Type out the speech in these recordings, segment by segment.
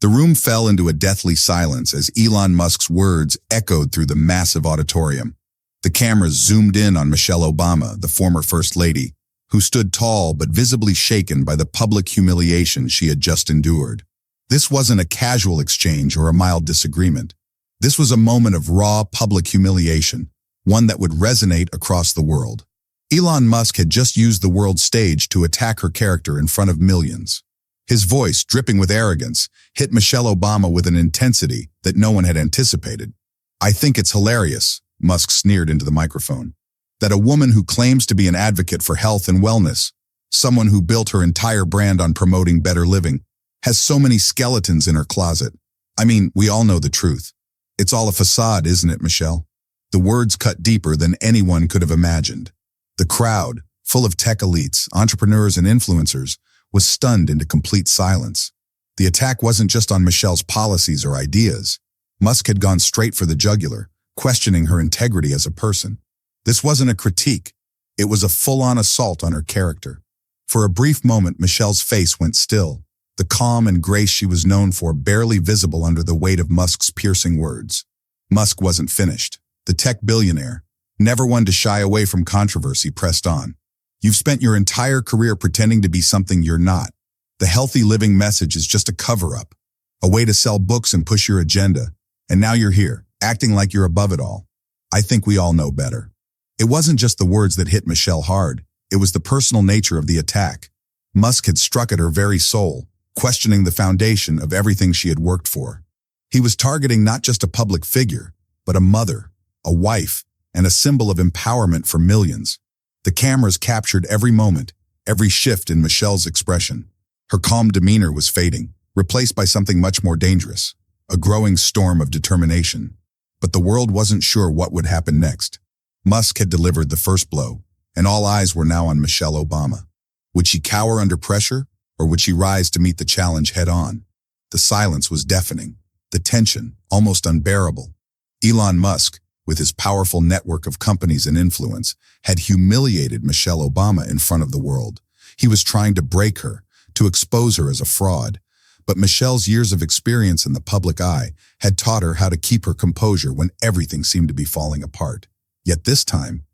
The room fell into a deathly silence as Elon Musk's words echoed through the massive auditorium. The cameras zoomed in on Michelle Obama, the former First Lady, who stood tall but visibly shaken by the public humiliation she had just endured. This wasn't a casual exchange or a mild disagreement. This was a moment of raw public humiliation, one that would resonate across the world. Elon Musk had just used the world stage to attack her character in front of millions. His voice, dripping with arrogance, hit Michelle Obama with an intensity that no one had anticipated. "I think it's hilarious," Musk sneered into the microphone, "that a woman who claims to be an advocate for health and wellness, someone who built her entire brand on promoting better living, has so many skeletons in her closet. I mean, we all know the truth. It's all a facade, isn't it, Michelle?" The words cut deeper than anyone could have imagined. The crowd, full of tech elites, entrepreneurs, and influencers, was stunned into complete silence. The attack wasn't just on Michelle's policies or ideas. Musk had gone straight for the jugular, questioning her integrity as a person. This wasn't a critique. It was a full-on assault on her character. For a brief moment, Michelle's face went still, the calm and grace she was known for barely visible under the weight of Musk's piercing words. Musk wasn't finished. The tech billionaire, never one to shy away from controversy, pressed on. "You've spent your entire career pretending to be something you're not. The healthy living message is just a cover-up, a way to sell books and push your agenda. And now you're here, acting like you're above it all. I think we all know better." It wasn't just the words that hit Michelle hard. It was the personal nature of the attack. Musk had struck at her very soul, questioning the foundation of everything she had worked for. He was targeting not just a public figure, but a mother, a wife, and a symbol of empowerment for millions. The cameras captured every moment, every shift in Michelle's expression. Her calm demeanor was fading, replaced by something much more dangerous, a growing storm of determination. But the world wasn't sure what would happen next. Musk had delivered the first blow, and all eyes were now on Michelle Obama. Would she cower under pressure, or would she rise to meet the challenge head-on? The silence was deafening, the tension almost unbearable. Elon Musk, with his powerful network of companies and influence, had humiliated Michelle Obama in front of the world. He was trying to break her, to expose her as a fraud. But Michelle's years of experience in the public eye had taught her how to keep her composure when everything seemed to be falling apart. Yet this time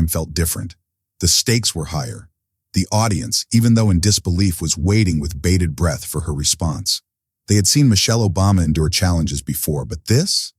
felt different. The stakes were higher. The audience, even though in disbelief, was waiting with bated breath for her response. They had seen Michelle Obama endure challenges before, but this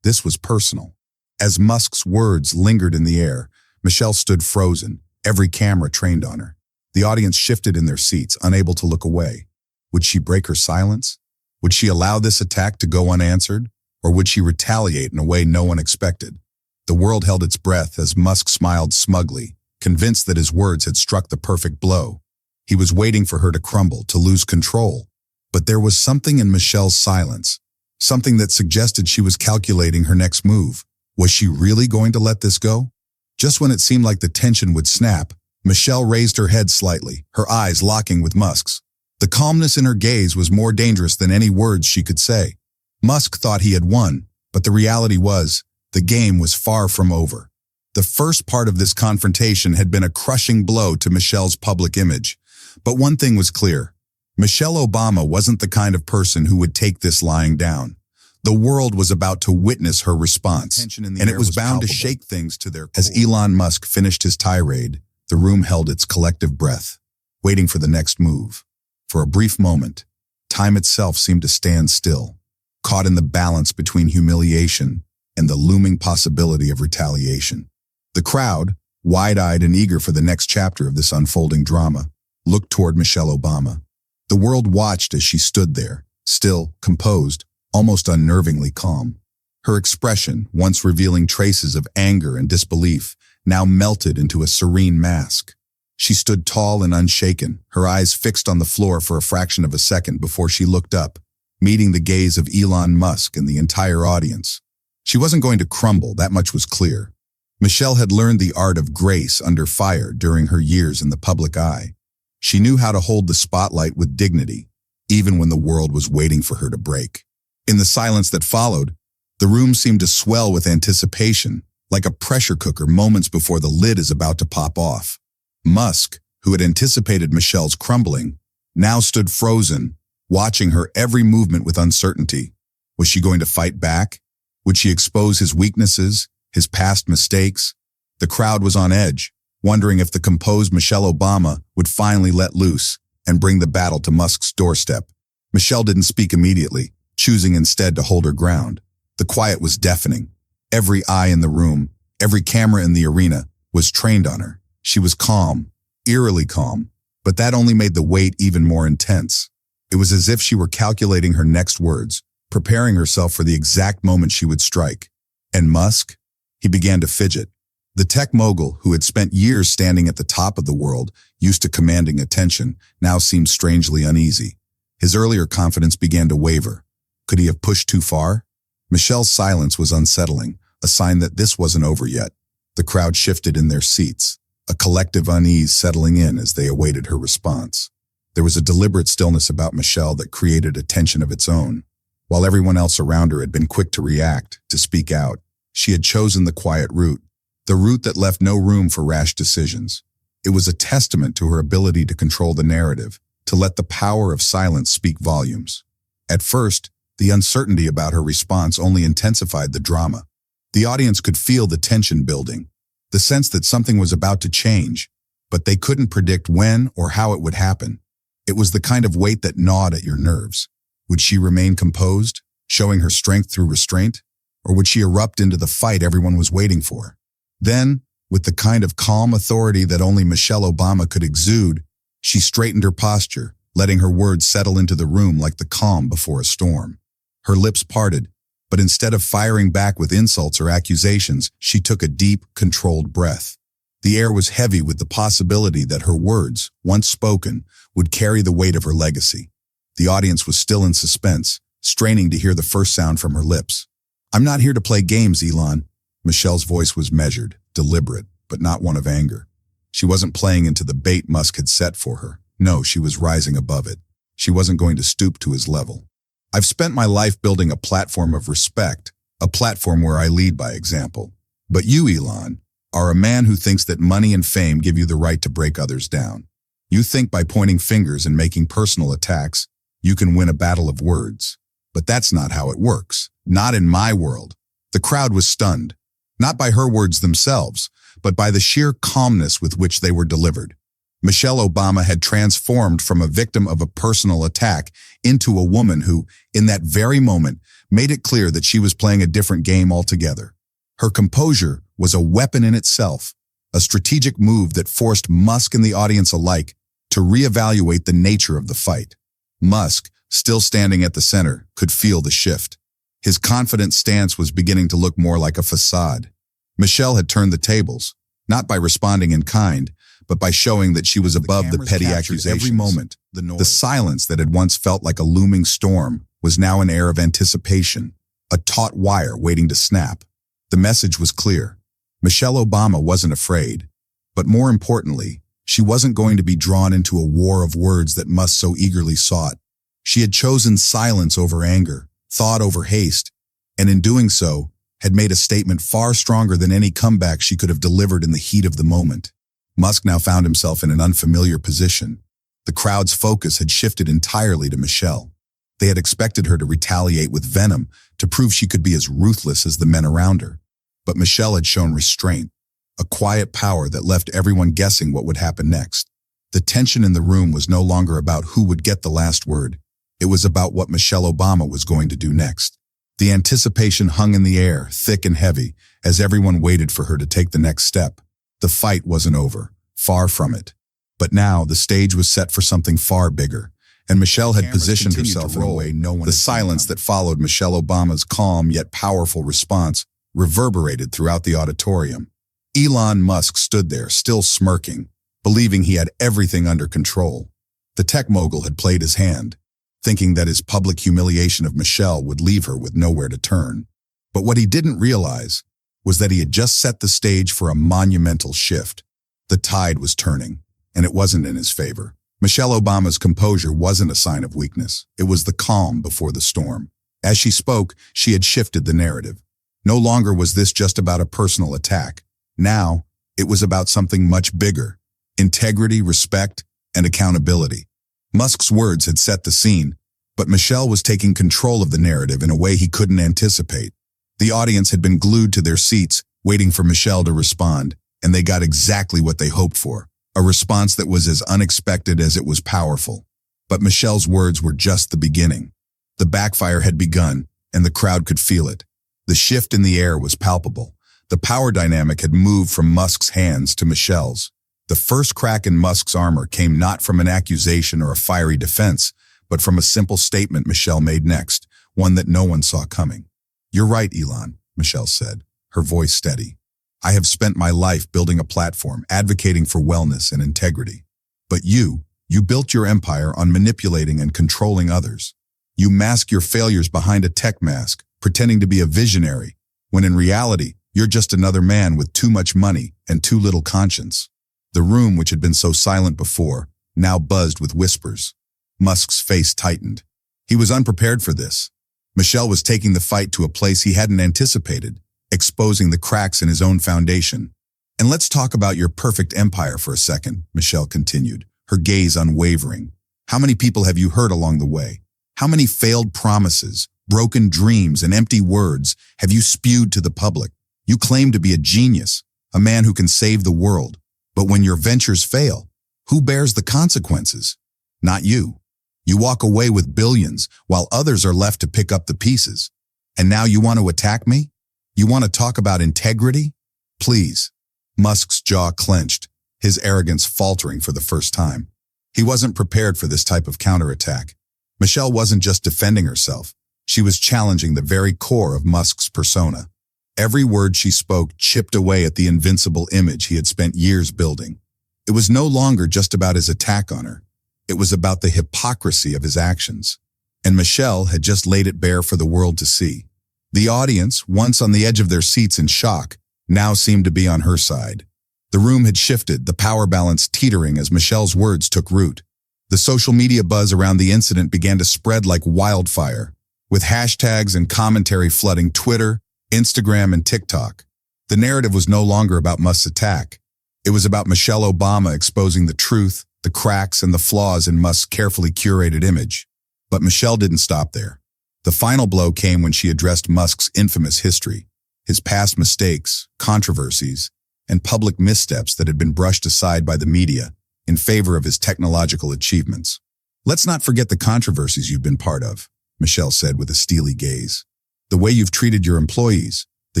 was personal. As Musk's words lingered in the air, Michelle stood frozen, every camera trained on her. The audience shifted in their seats, unable to look away. Would she break her silence? Would she allow this attack to go unanswered? Or would she retaliate in a way no one expected? The world held its breath as Musk smiled smugly, convinced that his words had struck the perfect blow. He was waiting for her to crumble, to lose control. But there was something in Michelle's silence, something that suggested she was calculating her next move. Was she really going to let this go? Just when it seemed like the tension would snap, Michelle raised her head slightly, her eyes locking with Musk's. The calmness in her gaze was more dangerous than any words she could say. Musk thought he had won, but the reality was, the game was far from over. The first part of this confrontation had been a crushing blow to Michelle's public image. But one thing was clear. Michelle Obama wasn't the kind of person who would take this lying down. The world was about to witness her response, and it was bound to shake things to their core. As Elon Musk finished his tirade, the room held its collective breath, waiting for the next move. For a brief moment, time itself seemed to stand still, caught in the balance between humiliation and the looming possibility of retaliation. The crowd, wide-eyed and eager for the next chapter of this unfolding drama, looked toward Michelle Obama. The world watched as she stood there, still, composed, almost unnervingly calm. Her expression, once revealing traces of anger and disbelief, now melted into a serene mask. She stood tall and unshaken, her eyes fixed on the floor for a fraction of a second before she looked up, meeting the gaze of Elon Musk and the entire audience. She wasn't going to crumble, that much was clear. Michelle had learned the art of grace under fire during her years in the public eye. She knew how to hold the spotlight with dignity, even when the world was waiting for her to break. In the silence that followed, the room seemed to swell with anticipation, like a pressure cooker moments before the lid is about to pop off. Musk, who had anticipated Michelle's crumbling, now stood frozen, watching her every movement with uncertainty. Was she going to fight back? Would she expose his weaknesses, his past mistakes? The crowd was on edge, wondering if the composed Michelle Obama would finally let loose and bring the battle to Musk's doorstep. Michelle didn't speak immediately, choosing instead to hold her ground. The quiet was deafening. Every eye in the room, every camera in the arena was trained on her. She was calm, eerily calm, but that only made the wait even more intense. It was as if she were calculating her next words, preparing herself for the exact moment she would strike. And Musk? He began to fidget. The tech mogul, who had spent years standing at the top of the world, used to commanding attention, now seemed strangely uneasy. His earlier confidence began to waver. Could he have pushed too far? Michelle's silence was unsettling, a sign that this wasn't over yet. The crowd shifted in their seats, a collective unease settling in as they awaited her response. There was a deliberate stillness about Michelle that created a tension of its own. While everyone else around her had been quick to react, to speak out, she had chosen the quiet route, the route that left no room for rash decisions. It was a testament to her ability to control the narrative, to let the power of silence speak volumes. At first, the uncertainty about her response only intensified the drama. The audience could feel the tension building, the sense that something was about to change, but they couldn't predict when or how it would happen. It was the kind of weight that gnawed at your nerves. Would she remain composed, showing her strength through restraint, or would she erupt into the fight everyone was waiting for? Then, with the kind of calm authority that only Michelle Obama could exude, she straightened her posture, letting her words settle into the room like the calm before a storm. Her lips parted, but instead of firing back with insults or accusations, she took a deep, controlled breath. The air was heavy with the possibility that her words, once spoken, would carry the weight of her legacy. The audience was still in suspense, straining to hear the first sound from her lips. "I'm not here to play games, Elon." Michelle's voice was measured, deliberate, but not one of anger. She wasn't playing into the bait Musk had set for her. No, she was rising above it. She wasn't going to stoop to his level. "I've spent my life building a platform of respect, a platform where I lead by example. But you, Elon, are a man who thinks that money and fame give you the right to break others down. You think by pointing fingers and making personal attacks, you can win a battle of words. But that's not how it works. Not in my world." The crowd was stunned, not by her words themselves, but by the sheer calmness with which they were delivered. Michelle Obama had transformed from a victim of a personal attack into a woman who, in that very moment, made it clear that she was playing a different game altogether. Her composure was a weapon in itself, a strategic move that forced Musk and the audience alike to reevaluate the nature of the fight. Musk, still standing at the center, could feel the shift. His confident stance was beginning to look more like a facade. Michelle had turned the tables, not by responding in kind, but by showing that she was above the petty accusations. Every moment, the silence that had once felt like a looming storm was now an air of anticipation, a taut wire waiting to snap. The message was clear. Michelle Obama wasn't afraid, but more importantly, she wasn't going to be drawn into a war of words that Musk so eagerly sought. She had chosen silence over anger, thought over haste, and in doing so, had made a statement far stronger than any comeback she could have delivered in the heat of the moment. Musk now found himself in an unfamiliar position. The crowd's focus had shifted entirely to Michelle. They had expected her to retaliate with venom, to prove she could be as ruthless as the men around her. But Michelle had shown restraint, a quiet power that left everyone guessing what would happen next. The tension in the room was no longer about who would get the last word. It was about what Michelle Obama was going to do next. The anticipation hung in the air, thick and heavy, as everyone waited for her to take the next step. The fight wasn't over, far from it. But now the stage was set for something far bigger, and Michelle had positioned herself in a way no one. The silence that followed Michelle Obama's calm yet powerful response reverberated throughout the auditorium. Elon Musk stood there, still smirking, believing he had everything under control. The tech mogul had played his hand, thinking that his public humiliation of Michelle would leave her with nowhere to turn. But what he didn't realize was that he had just set the stage for a monumental shift. The tide was turning, and it wasn't in his favor. Michelle Obama's composure wasn't a sign of weakness. It was the calm before the storm. As she spoke, she had shifted the narrative. No longer was this just about a personal attack. Now, it was about something much bigger: integrity, respect, and accountability. Musk's words had set the scene, But Michelle was taking control of the narrative in a way he couldn't anticipate. The audience had been glued to their seats, waiting for Michelle to respond, and they got exactly what they hoped for, a response that was as unexpected as it was powerful. But Michelle's words were just the beginning. The backfire had begun, and the crowd could feel it. The shift in the air was palpable. The power dynamic had moved from Musk's hands to Michelle's. The first crack in Musk's armor came not from an accusation or a fiery defense, but from a simple statement Michelle made next, one that no one saw coming. "You're right, Elon," Michelle said, her voice steady. "I have spent my life building a platform, advocating for wellness and integrity. But you built your empire on manipulating and controlling others. You mask your failures behind a tech mask, pretending to be a visionary, when in reality, you're just another man with too much money and too little conscience." The room, which had been so silent before, now buzzed with whispers. Musk's face tightened. He was unprepared for this. Michelle was taking the fight to a place he hadn't anticipated, exposing the cracks in his own foundation. "And let's talk about your perfect empire for a second," Michelle continued, her gaze unwavering. "How many people have you hurt along the way? How many failed promises, broken dreams, and empty words have you spewed to the public? You claim to be a genius, a man who can save the world. But when your ventures fail, who bears the consequences? Not you. You walk away with billions, while others are left to pick up the pieces. And now you want to attack me? You want to talk about integrity? Please." Musk's jaw clenched, his arrogance faltering for the first time. He wasn't prepared for this type of counterattack. Michelle wasn't just defending herself. She was challenging the very core of Musk's persona. Every word she spoke chipped away at the invincible image he had spent years building. It was no longer just about his attack on her. It was about the hypocrisy of his actions. And Michelle had just laid it bare for the world to see. The audience, once on the edge of their seats in shock, now seemed to be on her side. The room had shifted, the power balance teetering as Michelle's words took root. The social media buzz around the incident began to spread like wildfire, with hashtags and commentary flooding Twitter, Instagram, and TikTok. The narrative was no longer about Musk's attack. It was about Michelle Obama exposing the truth, the cracks, and the flaws in Musk's carefully curated image. But Michelle didn't stop there. The final blow came when she addressed Musk's infamous history, his past mistakes, controversies, and public missteps that had been brushed aside by the media in favor of his technological achievements. "Let's not forget the controversies you've been part of," Michelle said with a steely gaze. "The way you've treated your employees, the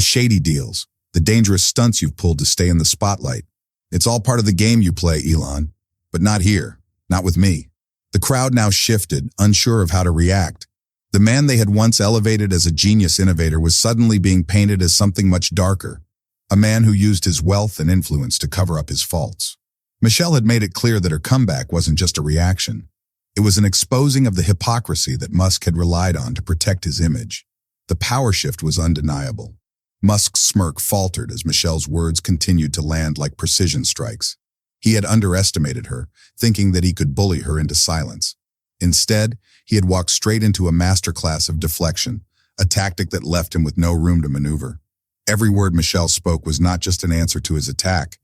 shady deals, the dangerous stunts you've pulled to stay in the spotlight. It's all part of the game you play, Elon. But not here, not with me." The crowd now shifted, unsure of how to react. The man they had once elevated as a genius innovator was suddenly being painted as something much darker, a man who used his wealth and influence to cover up his faults. Michelle had made it clear that her comeback wasn't just a reaction. It was an exposing of the hypocrisy that Musk had relied on to protect his image. The power shift was undeniable. Musk's smirk faltered as Michelle's words continued to land like precision strikes. He had underestimated her, thinking that he could bully her into silence. Instead, he had walked straight into a masterclass of deflection, a tactic that left him with no room to maneuver. Every word Michelle spoke was not just an answer to his attack.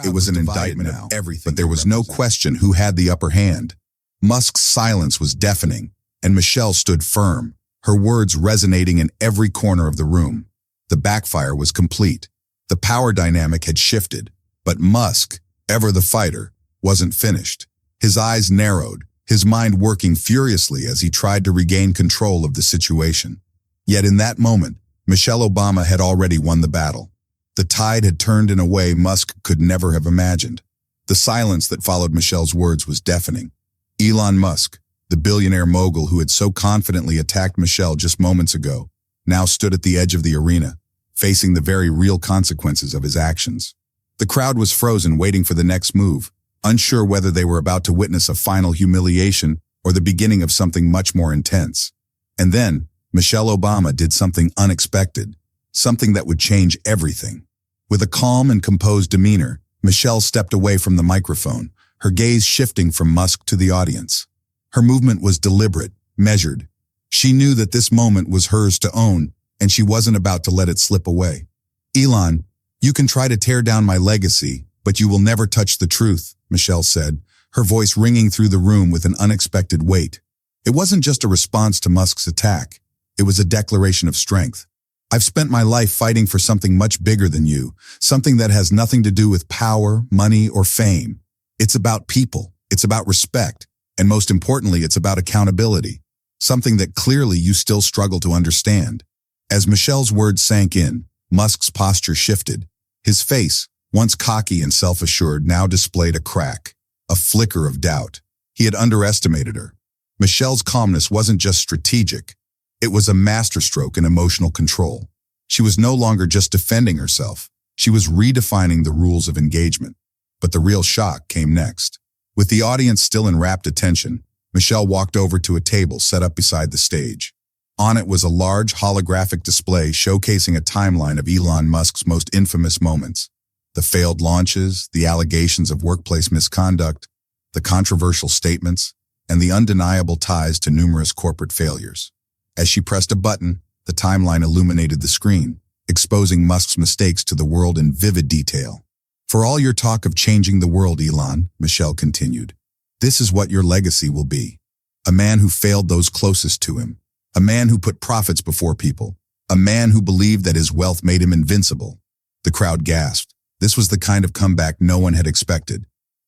It was an indictment of everything. But there was no question who had the upper hand. Musk's silence was deafening, and Michelle stood firm, her words resonating in every corner of the room. The backfire was complete. The power dynamic had shifted, but Musk, ever the fighter, wasn't finished. His eyes narrowed, his mind working furiously as he tried to regain control of the situation. Yet in that moment, Michelle Obama had already won the battle. The tide had turned in a way Musk could never have imagined. The silence that followed Michelle's words was deafening. Elon Musk, the billionaire mogul who had so confidently attacked Michelle just moments ago, now stood at the edge of the arena, facing the very real consequences of his actions. The crowd was frozen, waiting for the next move, unsure whether they were about to witness a final humiliation or the beginning of something much more intense. And then, Michelle Obama did something unexpected, something that would change everything. With a calm and composed demeanor, Michelle stepped away from the microphone, her gaze shifting from Musk to the audience. Her movement was deliberate, measured. She knew that this moment was hers to own, and she wasn't about to let it slip away. "Elon, you can try to tear down my legacy, but you will never touch the truth," Michelle said, her voice ringing through the room with an unexpected weight. It wasn't just a response to Musk's attack. It was a declaration of strength. I've spent my life fighting for something much bigger than you, something that has nothing to do with power, money, or fame. It's about people. It's about respect. And most importantly, it's about accountability, something that clearly you still struggle to understand. As Michelle's words sank in, Musk's posture shifted. His face, once cocky and self-assured, now displayed a crack, a flicker of doubt. He had underestimated her. Michelle's calmness wasn't just strategic. It was a masterstroke in emotional control. She was no longer just defending herself. She was redefining the rules of engagement. But the real shock came next. With the audience still in rapt attention, Michelle walked over to a table set up beside the stage. On it was a large holographic display showcasing a timeline of Elon Musk's most infamous moments. The failed launches, the allegations of workplace misconduct, the controversial statements, and the undeniable ties to numerous corporate failures. As she pressed a button, the timeline illuminated the screen, exposing Musk's mistakes to the world in vivid detail. For all your talk of changing the world, Elon, Michelle continued, this is what your legacy will be. A man who failed those closest to him. A man who put profits before people. A man who believed that his wealth made him invincible. The crowd gasped. This was the kind of comeback no one had expected.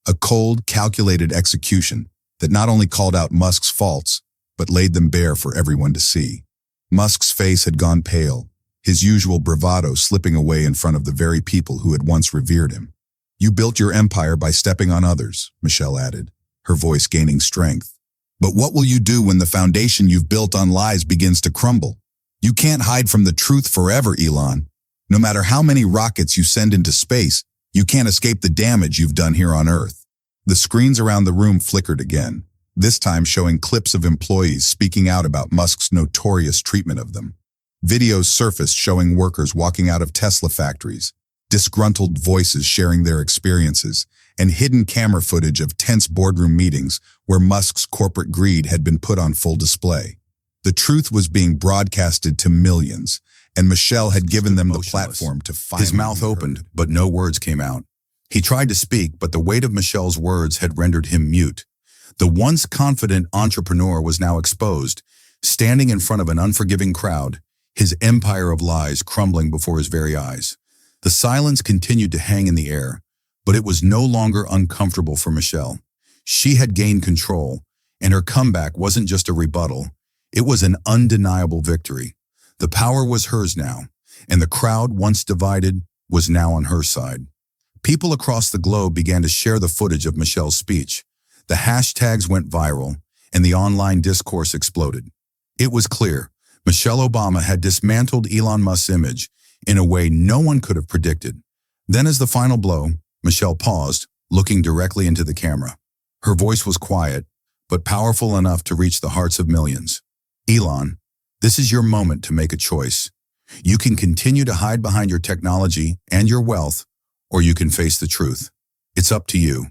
A cold, calculated execution that not only called out Musk's faults, but laid them bare for everyone to see. Musk's face had gone pale, his usual bravado slipping away in front of the very people who had once revered him. You built your empire by stepping on others, Michelle added, her voice gaining strength. But what will you do when the foundation you've built on lies begins to crumble? You can't hide from the truth forever, Elon. No matter how many rockets you send into space, you can't escape the damage you've done here on Earth. The screens around the room flickered again, this time showing clips of employees speaking out about Musk's notorious treatment of them. Videos surfaced showing workers walking out of Tesla factories, disgruntled voices sharing their experiences, and hidden camera footage of tense boardroom meetings where Musk's corporate greed had been put on full display. The truth was being broadcasted to millions, and Michelle had given them the platform to finally. His mouth opened, but no words came out. He tried to speak, but the weight of Michelle's words had rendered him mute. The once confident entrepreneur was now exposed, standing in front of an unforgiving crowd, his empire of lies crumbling before his very eyes. The silence continued to hang in the air, but it was no longer uncomfortable for Michelle. She had gained control, and her comeback wasn't just a rebuttal, it was an undeniable victory. The power was hers now, and the crowd, once divided, was now on her side. People across the globe began to share the footage of Michelle's speech. The hashtags went viral, and the online discourse exploded. It was clear, Michelle Obama had dismantled Elon Musk's image in a way no one could have predicted. Then as the final blow, Michelle paused, looking directly into the camera. Her voice was quiet, but powerful enough to reach the hearts of millions. Elon, this is your moment to make a choice. You can continue to hide behind your technology and your wealth, or you can face the truth. It's up to you.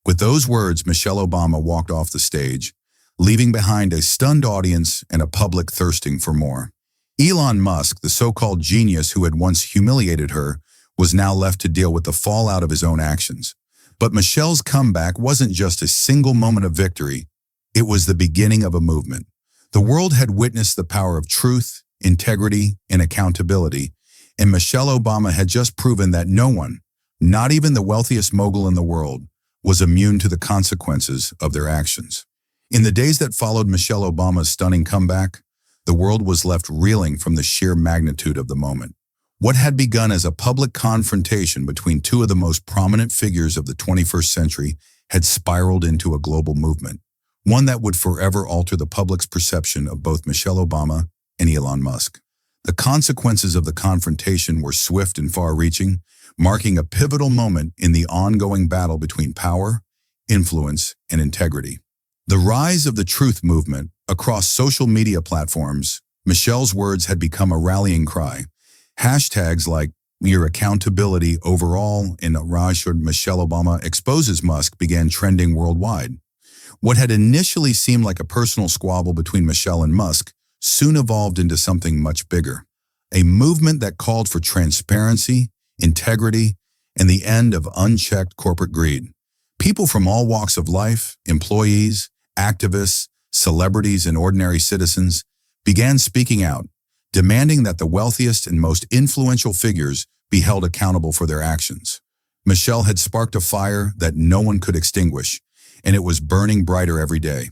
With those words, Michelle Obama walked off the stage, leaving behind a stunned audience and a public thirsting for more. Elon Musk, the so-called genius who had once humiliated her, was now left to deal with the fallout of his own actions. But Michelle's comeback wasn't just a single moment of victory, it was the beginning of a movement. The world had witnessed the power of truth, integrity, and accountability, and Michelle Obama had just proven that no one, not even the wealthiest mogul in the world, was immune to the consequences of their actions. In the days that followed Michelle Obama's stunning comeback, the world was left reeling from the sheer magnitude of the moment. What had begun as a public confrontation between two of the most prominent figures of the 21st century had spiraled into a global movement, one that would forever alter the public's perception of both Michelle Obama and Elon Musk. The consequences of the confrontation were swift and far-reaching, marking a pivotal moment in the ongoing battle between power, influence, and integrity. The rise of the truth movement across social media platforms, Michelle's words had become a rallying cry. Hashtags like "Your accountability overall" and "Rashad Michelle Obama exposes Musk" began trending worldwide. What had initially seemed like a personal squabble between Michelle and Musk soon evolved into something much bigger. A movement that called for transparency, integrity, and the end of unchecked corporate greed. People from all walks of life, employees, activists, celebrities, and ordinary citizens began speaking out, demanding that the wealthiest and most influential figures be held accountable for their actions. Michelle had sparked a fire that no one could extinguish, and it was burning brighter every day.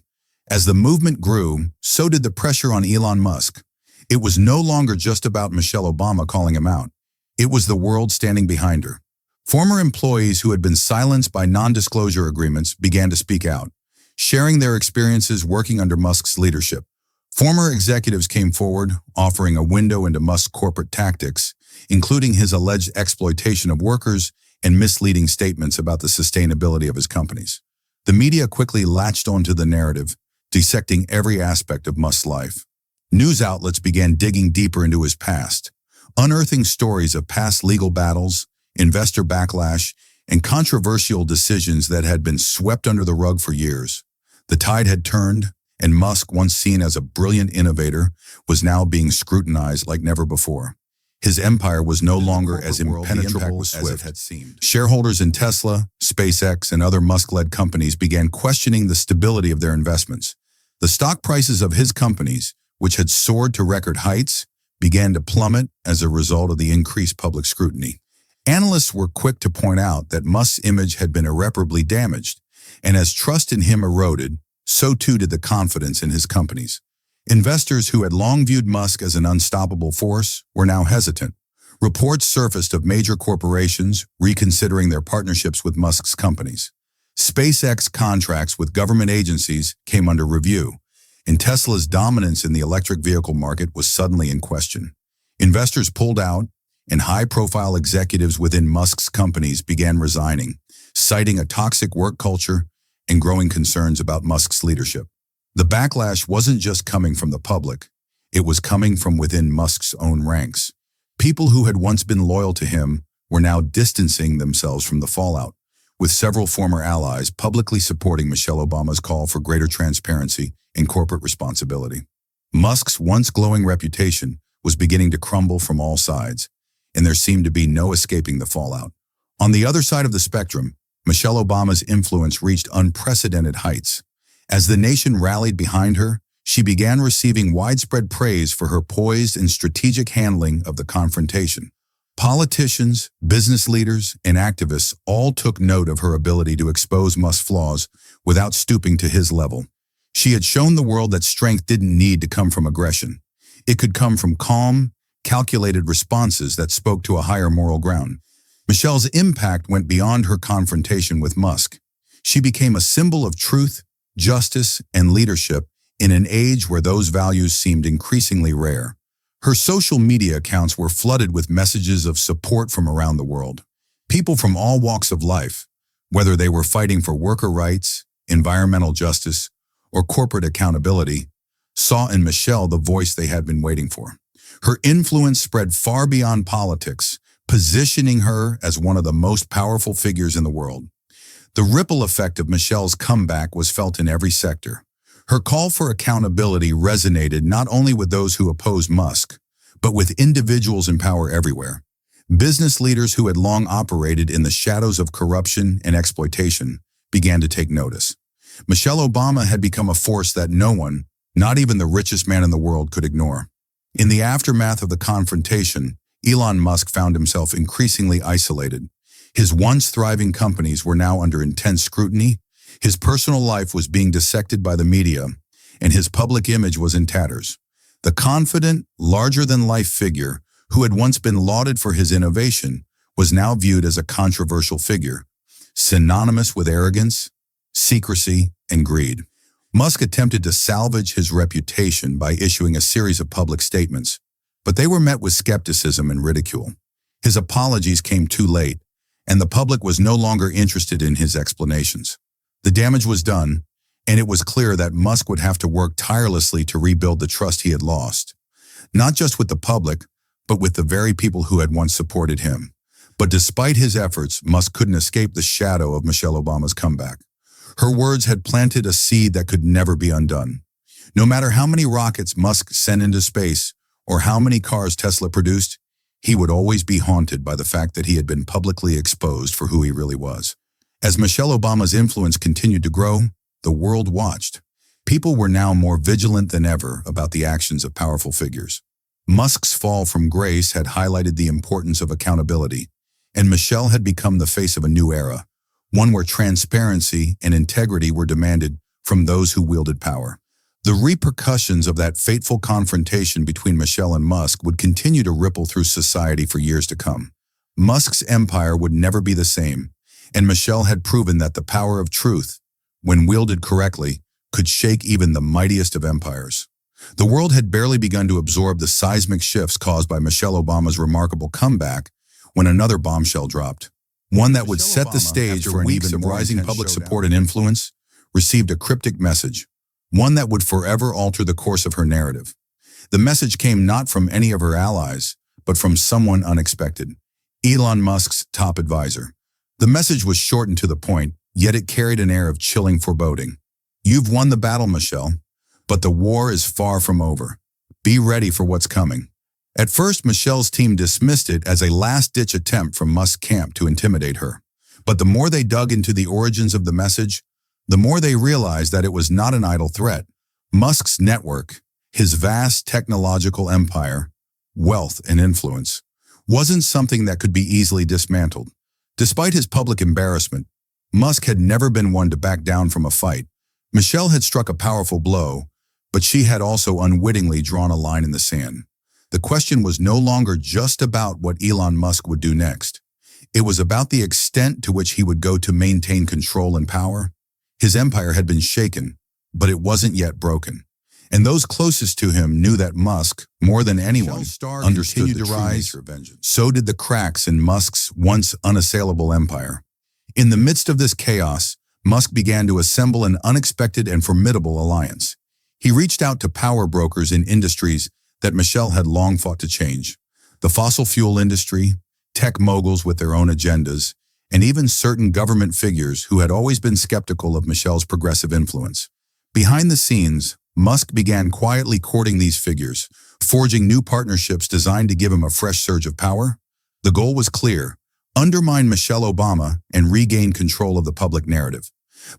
As the movement grew, so did the pressure on Elon Musk. It was no longer just about Michelle Obama calling him out. It was the world standing behind her. Former employees who had been silenced by non-disclosure agreements began to speak out, sharing their experiences working under Musk's leadership. Former executives came forward, offering a window into Musk's corporate tactics, including his alleged exploitation of workers and misleading statements about the sustainability of his companies. The media quickly latched onto the narrative, dissecting every aspect of Musk's life. News outlets began digging deeper into his past, unearthing stories of past legal battles, investor backlash, and controversial decisions that had been swept under the rug for years. The tide had turned, and Musk, once seen as a brilliant innovator, was now being scrutinized like never before. His empire was no longer as impenetrable as it had seemed. Shareholders in Tesla, SpaceX, and other Musk-led companies began questioning the stability of their investments. The stock prices of his companies, which had soared to record heights, began to plummet as a result of the increased public scrutiny. Analysts were quick to point out that Musk's image had been irreparably damaged, and as trust in him eroded, so too did the confidence in his companies. Investors who had long viewed Musk as an unstoppable force were now hesitant. Reports surfaced of major corporations reconsidering their partnerships with Musk's companies. SpaceX contracts with government agencies came under review, and Tesla's dominance in the electric vehicle market was suddenly in question. Investors pulled out, and high-profile executives within Musk's companies began resigning, citing a toxic work culture and growing concerns about Musk's leadership. The backlash wasn't just coming from the public, it was coming from within Musk's own ranks. People who had once been loyal to him were now distancing themselves from the fallout, with several former allies publicly supporting Michelle Obama's call for greater transparency and corporate responsibility. Musk's once glowing reputation was beginning to crumble from all sides, and there seemed to be no escaping the fallout. On the other side of the spectrum, Michelle Obama's influence reached unprecedented heights. As the nation rallied behind her, she began receiving widespread praise for her poised and strategic handling of the confrontation. Politicians, business leaders, and activists all took note of her ability to expose Musk's flaws without stooping to his level. She had shown the world that strength didn't need to come from aggression. It could come from calm, calculated responses that spoke to a higher moral ground. Michelle's impact went beyond her confrontation with Musk. She became a symbol of truth, justice, and leadership in an age where those values seemed increasingly rare. Her social media accounts were flooded with messages of support from around the world. People from all walks of life, whether they were fighting for worker rights, environmental justice, or corporate accountability, saw in Michelle the voice they had been waiting for. Her influence spread far beyond politics, positioning her as one of the most powerful figures in the world. The ripple effect of Michelle's comeback was felt in every sector. Her call for accountability resonated not only with those who opposed Musk, but with individuals in power everywhere. Business leaders who had long operated in the shadows of corruption and exploitation began to take notice. Michelle Obama had become a force that no one, not even the richest man in the world, could ignore. In the aftermath of the confrontation, Elon Musk found himself increasingly isolated. His once thriving companies were now under intense scrutiny, his personal life was being dissected by the media, and his public image was in tatters. The confident, larger-than-life figure, who had once been lauded for his innovation, was now viewed as a controversial figure, synonymous with arrogance, secrecy, and greed. Musk attempted to salvage his reputation by issuing a series of public statements, but they were met with skepticism and ridicule. His apologies came too late, and the public was no longer interested in his explanations. The damage was done, and it was clear that Musk would have to work tirelessly to rebuild the trust he had lost, not just with the public, but with the very people who had once supported him. But despite his efforts, Musk couldn't escape the shadow of Michelle Obama's comeback. Her words had planted a seed that could never be undone. No matter how many rockets Musk sent into space or how many cars Tesla produced, he would always be haunted by the fact that he had been publicly exposed for who he really was. As Michelle Obama's influence continued to grow, the world watched. People were now more vigilant than ever about the actions of powerful figures. Musk's fall from grace had highlighted the importance of accountability, and Michelle had become the face of a new era, one where transparency and integrity were demanded from those who wielded power. The repercussions of that fateful confrontation between Michelle and Musk would continue to ripple through society for years to come. Musk's empire would never be the same, and Michelle had proven that the power of truth, when wielded correctly, could shake even the mightiest of empires. The world had barely begun to absorb the seismic shifts caused by Michelle Obama's remarkable comeback when another bombshell dropped. One that would set the stage for an even more rising public support and influence, received a cryptic message, one that would forever alter the course of her narrative. The message came not from any of her allies, but from someone unexpected, Elon Musk's top advisor. The message was short and to the point, yet it carried an air of chilling foreboding. You've won the battle, Michelle, but the war is far from over. Be ready for what's coming. At first, Michelle's team dismissed it as a last-ditch attempt from Musk's camp to intimidate her. But the more they dug into the origins of the message, the more they realized that it was not an idle threat. Musk's network, his vast technological empire, wealth, and influence, wasn't something that could be easily dismantled. Despite his public embarrassment, Musk had never been one to back down from a fight. Michelle had struck a powerful blow, but she had also unwittingly drawn a line in the sand. The question was no longer just about what Elon Musk would do next. It was about the extent to which he would go to maintain control and power. His empire had been shaken, but it wasn't yet broken. And those closest to him knew that Musk, more than anyone, understood the true nature of vengeance. So did the cracks in Musk's once unassailable empire. In the midst of this chaos, Musk began to assemble an unexpected and formidable alliance. He reached out to power brokers in industries that Michelle had long fought to change. The fossil fuel industry, tech moguls with their own agendas, and even certain government figures who had always been skeptical of Michelle's progressive influence. Behind the scenes, Musk began quietly courting these figures, forging new partnerships designed to give him a fresh surge of power. The goal was clear: undermine Michelle Obama and regain control of the public narrative.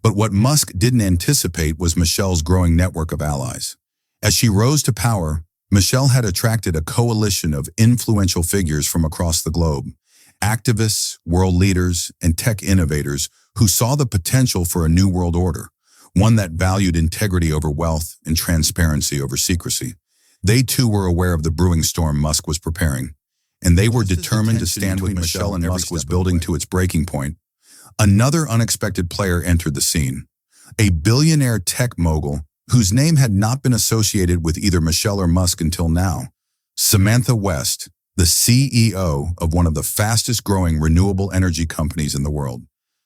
But what Musk didn't anticipate was Michelle's growing network of allies. As she rose to power, Michelle had attracted a coalition of influential figures from across the globe, activists, world leaders, and tech innovators who saw the potential for a new world order, one that valued integrity over wealth and transparency over secrecy. They too were aware of the brewing storm Musk was preparing, and they were determined to stand with Michelle and Musk was building to its breaking point. Another unexpected player entered the scene, a billionaire tech mogul whose name had not been associated with either Michelle or Musk until now. Samantha West, the CEO of one of the fastest-growing renewable energy companies in the world.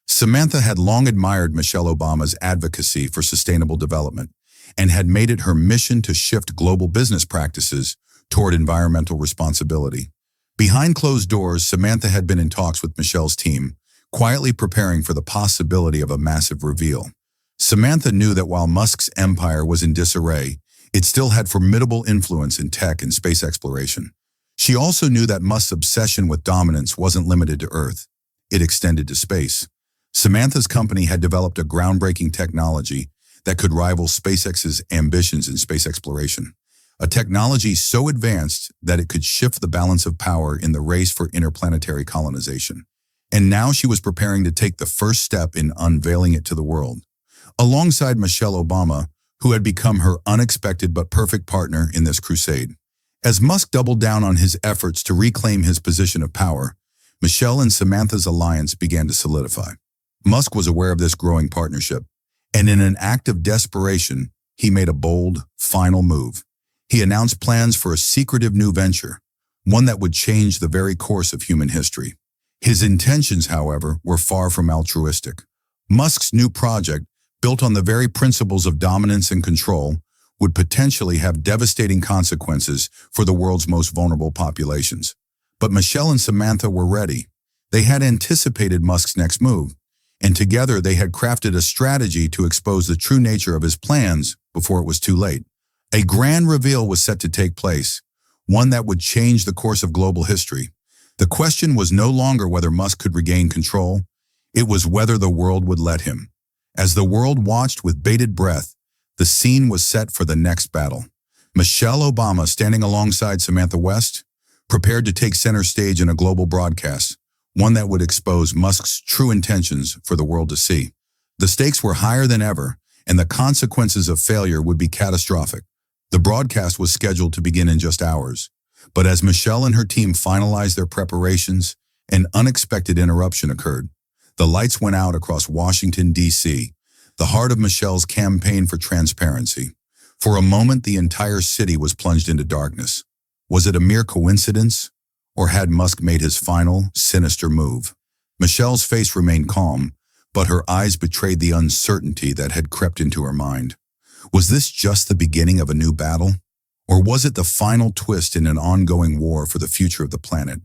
Samantha had long admired Michelle Obama's advocacy for sustainable development and had made it her mission to shift global business practices toward environmental responsibility. Behind closed doors, Samantha had been in talks with Michelle's team, quietly preparing for the possibility of a massive reveal. Samantha knew that while Musk's empire was in disarray, it still had formidable influence in tech and space exploration. She also knew that Musk's obsession with dominance wasn't limited to Earth. It extended to space. Samantha's company had developed a groundbreaking technology that could rival SpaceX's ambitions in space exploration, a technology so advanced that it could shift the balance of power in the race for interplanetary colonization. And now she was preparing to take the first step in unveiling it to the world. Alongside Michelle Obama, who had become her unexpected but perfect partner in this crusade. As Musk doubled down on his efforts to reclaim his position of power, Michelle and Samantha's alliance began to solidify. Musk was aware of this growing partnership, and in an act of desperation, he made a bold, final move. He announced plans for a secretive new venture, one that would change the very course of human history. His intentions, however, were far from altruistic. Musk's new project, built on the very principles of dominance and control, would potentially have devastating consequences for the world's most vulnerable populations. But Michelle and Samantha were ready. They had anticipated Musk's next move, and together they had crafted a strategy to expose the true nature of his plans before it was too late. A grand reveal was set to take place, one that would change the course of global history. The question was no longer whether Musk could regain control, it was whether the world would let him. As the world watched with bated breath, The scene was set for the next battle. Michelle Obama, standing alongside Samantha West, prepared to take center stage in a global broadcast, one that would expose Musk's true intentions for the world to see. The stakes were higher than ever, and the consequences of failure would be catastrophic. The broadcast was scheduled to begin in just hours, but as Michelle and her team finalized their preparations, an unexpected interruption occurred. The lights went out across Washington, D.C., the heart of Michelle's campaign for transparency. For a moment, the entire city was plunged into darkness. Was it a mere coincidence, or had Musk made his final, sinister move? Michelle's face remained calm, but her eyes betrayed the uncertainty that had crept into her mind. Was this just the beginning of a new battle? Or was it the final twist in an ongoing war for the future of the planet?